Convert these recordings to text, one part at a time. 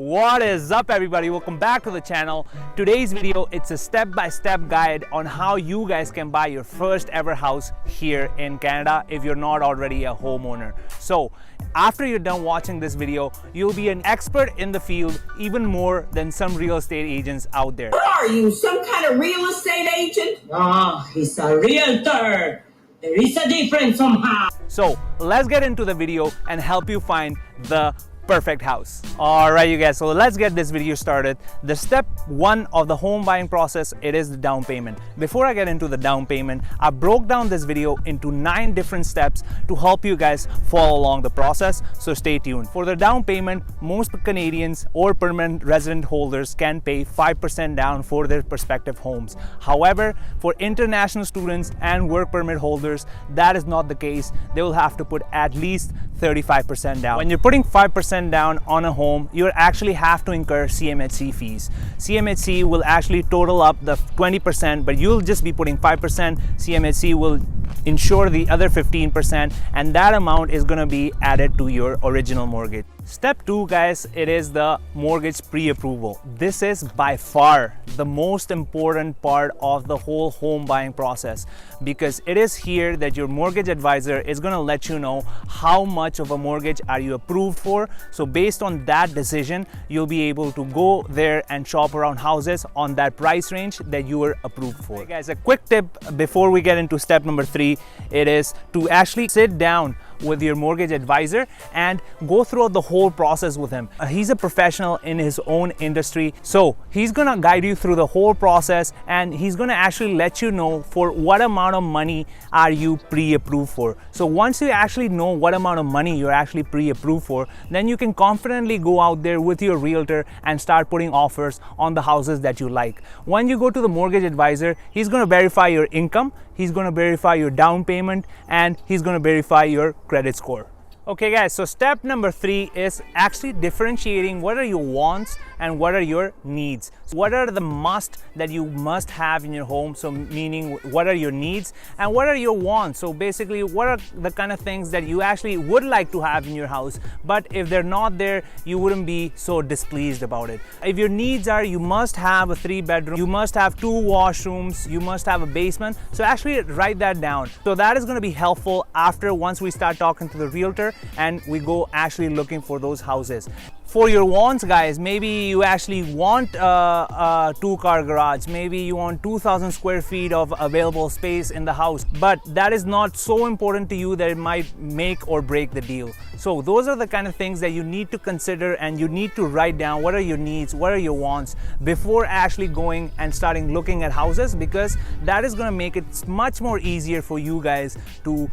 What is up, everybody? Welcome back to the channel. Today's video, it's a step-by-step guide on how you guys can buy your first ever house here in Canada if you're not already a homeowner. So after you're done watching this video, you'll be an expert in the field even more than some real estate agents out there. What are you, some kind of real estate agent? Oh, he's a realtor. There is a difference somehow. So let's get into the video and help you find the perfect house. All right, you guys, so let's get this video started. The step one of the home buying process, it is the down payment. Before I get into the down payment, I broke down this video into 9 different steps to help you guys follow along the process, so stay tuned. For the down payment, most Canadians or permanent resident holders can pay 5% down for their prospective homes. However, for international students and work permit holders, that is not the case. They will have to put at least 35% down. When you're putting 5% down on a home, you actually have to incur CMHC fees. CMHC will actually total up the 20%, but you'll just be putting 5%. CMHC will insure the other 15%, and that amount is going to be added to your original mortgage. Step 2, guys, it is the mortgage pre-approval. This is by far the most important part of the whole home buying process, because it is here that your mortgage advisor is going to let you know how much of a mortgage are you approved for. So based on that decision, you'll be able to go there and shop around houses on that price range that you were approved for. Hey guys, a quick tip before we get into step number 3, it is to actually sit down with your mortgage advisor and go through the whole process with him. He's a professional in his own industry, so he's gonna guide you through the whole process, and he's gonna actually let you know for what amount of money are you pre-approved for. So once you actually know what amount of money you're actually pre-approved for, then you can confidently go out there with your realtor and start putting offers on the houses that you like. When you go to the mortgage advisor, he's gonna verify your income, he's gonna verify your down payment, and he's gonna verify your credit score. Okay guys, so step number 3 is actually differentiating what are your wants and what are your needs. So what are the must that you must have in your home? So meaning what are your needs and what are your wants? So basically what are the kind of things that you actually would like to have in your house, but if they're not there, you wouldn't be so displeased about it. If your needs are you must have a 3-bedroom, you must have 2 washrooms, you must have a basement, so actually write that down. So that is going to be helpful after once we start talking to the realtor and we go actually looking for those houses. For your wants, guys, maybe you actually want a 2-car garage, maybe you want 2,000 square feet of available space in the house, but that is not so important to you that it might make or break the deal. So those are the kind of things that you need to consider, and you need to write down what are your needs, what are your wants before actually going and starting looking at houses, because that is going to make it much more easier for you guys to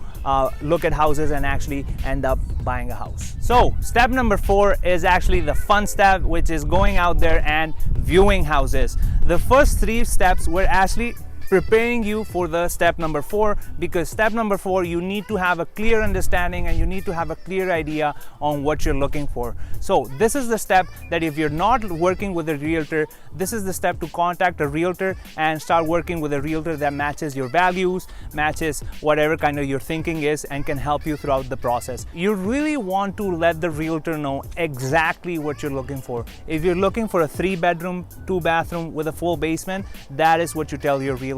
look at houses and actually end up buying a house. So step number 4 is actually the fun step, which is going out there and viewing houses. The first 3 steps were actually preparing you for the step number 4, because step number 4, you need to have a clear understanding and you need to have a clear idea on what you're looking for. So this is the step that if you're not working with a realtor, this is the step to contact a realtor and start working with a realtor that matches your values, matches whatever kind of your thinking is, and can help you throughout the process. You really want to let the realtor know exactly what you're looking for. If you're looking for a 3-bedroom, 2-bathroom with a full basement, that is what you tell your realtor.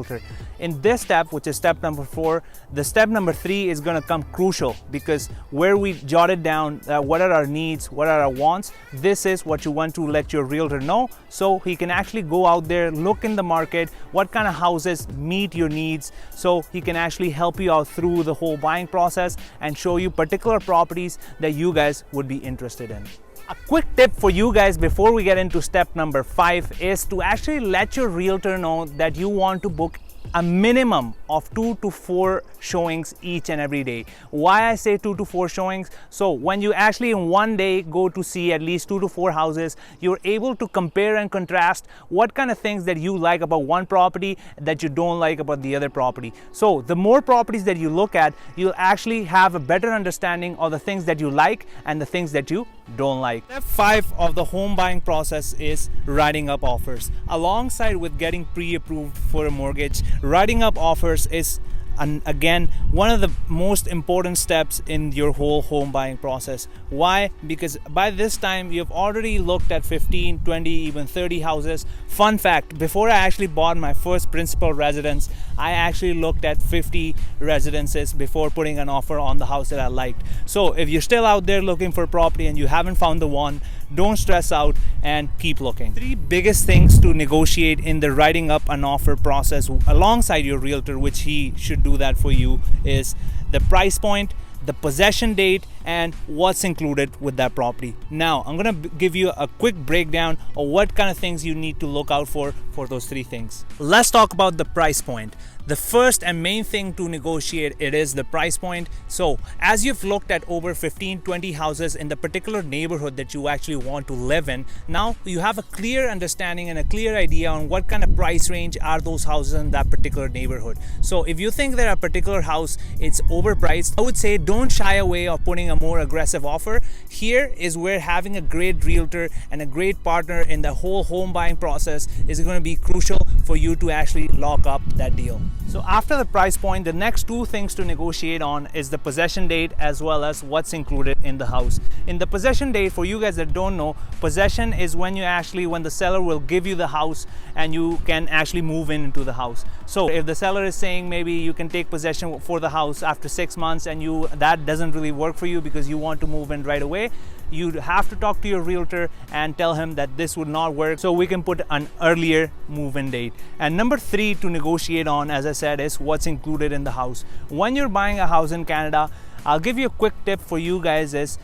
In this step, which is step number 4, the step number 3 is going to come crucial, because where we jotted down what are our needs, what are our wants, this is what you want to let your realtor know, so he can actually go out there, look in the market, what kind of houses meet your needs, so he can actually help you out through the whole buying process and show you particular properties that you guys would be interested in. A quick tip for you guys before we get into step number 5 is to actually let your realtor know that you want to book a minimum of 2 to 4 showings each and every day. Why I say 2 to 4 showings? So when you actually in one day go to see at least 2 to 4 houses, you're able to compare and contrast what kind of things that you like about one property that you don't like about the other property. So the more properties that you look at, you'll actually have a better understanding of the things that you like and the things that you don't like. Step 5 of the home buying process is writing up offers. Alongside with getting pre-approved for a mortgage, writing up offers is And again, one of the most important steps in your whole home buying process. Why? Because by this time you've already looked at 15, 20, even 30 houses. Fun fact, before I actually bought my first principal residence, I actually looked at 50 residences before putting an offer on the house that I liked. So if you're still out there looking for property and you haven't found the one, don't stress out and keep looking. 3 biggest things to negotiate in the writing up an offer process alongside your realtor, which he should do that for you, is the price point, the possession date, and what's included with that property. Now, I'm gonna give you a quick breakdown of what kind of things you need to look out for those 3 things. Let's talk about the price point. The first and main thing to negotiate, it is the price point. So as you've looked at over 15, 20 houses in the particular neighborhood that you actually want to live in, now you have a clear understanding and a clear idea on what kind of price range are those houses in that particular neighborhood. So if you think that a particular house it's overpriced, I would say don't shy away of putting a more aggressive offer. Here is where having a great realtor and a great partner in the whole home buying process is going to be crucial for you to actually lock up that deal. So after the price point, the next 2 things to negotiate on is the possession date as well as what's included in the house. In the possession date, for you guys that don't know, possession is when the seller will give you the house and you can actually move into the house. So if the seller is saying maybe you can take possession for the house after 6 months and that doesn't really work for you because you want to move in right away, you have to talk to your realtor and tell him that this would not work, so we can put an earlier move-in date. And number 3 to negotiate on, as I said, is what's included in the house. When you're buying a house in Canada, I'll give you a quick tip for you guys is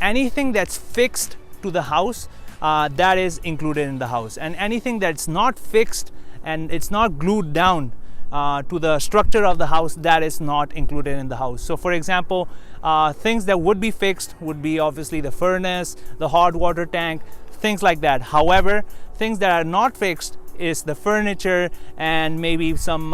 anything that's fixed to the house, that is included in the house, and anything that's not fixed and it's not glued down to the structure of the house, that is not included in the house. So for example, things that would be fixed would be obviously the furnace, the hot water tank, things like that. However, things that are not fixed is the furniture and maybe some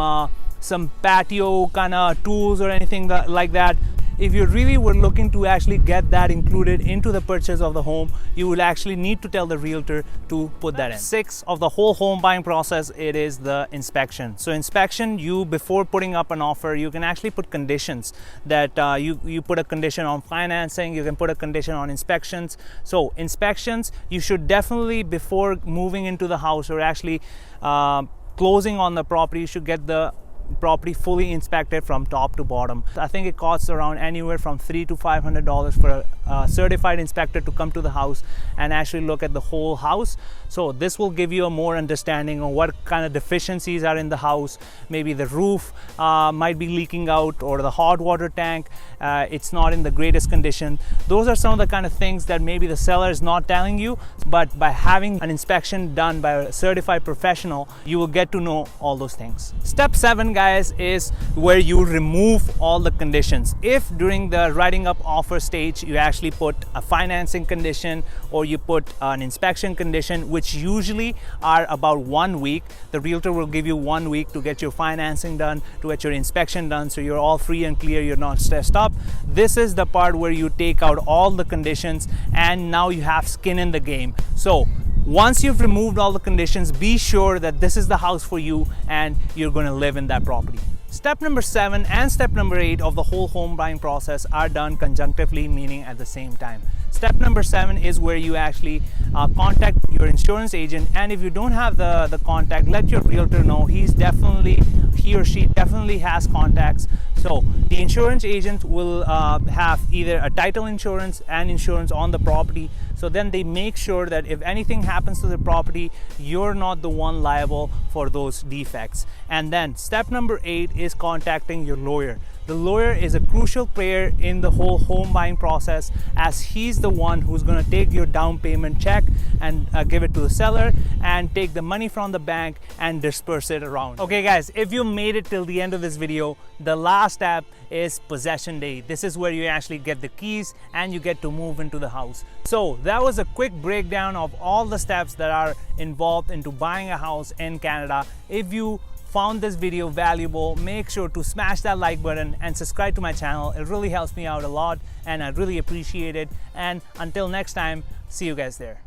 patio kind of tools or anything like that. If you really were looking to actually get that included into the purchase of the home, you would actually need to tell the realtor to put that in. 6 of the whole home buying process, it is the inspection. So inspection, before putting up an offer, you can actually put conditions that you put a condition on financing, you can put a condition on inspections. So inspections, you should definitely, before moving into the house or actually closing on the property, you should get the property fully inspected from top to bottom. I think it costs around anywhere from $300 to $500 for a certified inspector to come to the house and actually look at the whole house. So this will give you a more understanding of what kind of deficiencies are in the house. Maybe the roof might be leaking out, or the hot water tank it's not in the greatest condition. Those are some of the kind of things that maybe the seller is not telling you, but by having an inspection done by a certified professional, you will get to know all those things. Step 7, guys, is where you remove all the conditions. If during the writing up offer stage you actually put a financing condition or you put an inspection condition, which usually are about 1 week, the realtor will give you 1 week to get your financing done, to get your inspection done, so you're all free and clear, you're not stressed up. This is the part where you take out all the conditions and now you have skin in the game. So once you've removed all the conditions, be sure that this is the house for you and you're going to live in that property. Step number 7 and step number 8 of the whole home buying process are done conjunctively, meaning at the same time. Step number 7 is where you actually contact your insurance agent, and if you don't have the contact, let your realtor know. He or she definitely has contacts. So the insurance agent will have either a title insurance and insurance on the property. So then they make sure that if anything happens to the property, you're not the one liable for those defects. And then step number 8 is contacting your lawyer. The lawyer is a crucial player in the whole home buying process, as he's the one who's going to take your down payment check and give it to the seller and take the money from the bank and disperse it around. Okay guys, if you made it till the end of this video, the last step is possession day. This is where you actually get the keys and you get to move into the house. So that was a quick breakdown of all the steps that are involved into buying a house in Canada. If you found this video valuable, make sure to smash that like button and subscribe to my channel. It really helps me out a lot and I really appreciate it. And until next time, see you guys there.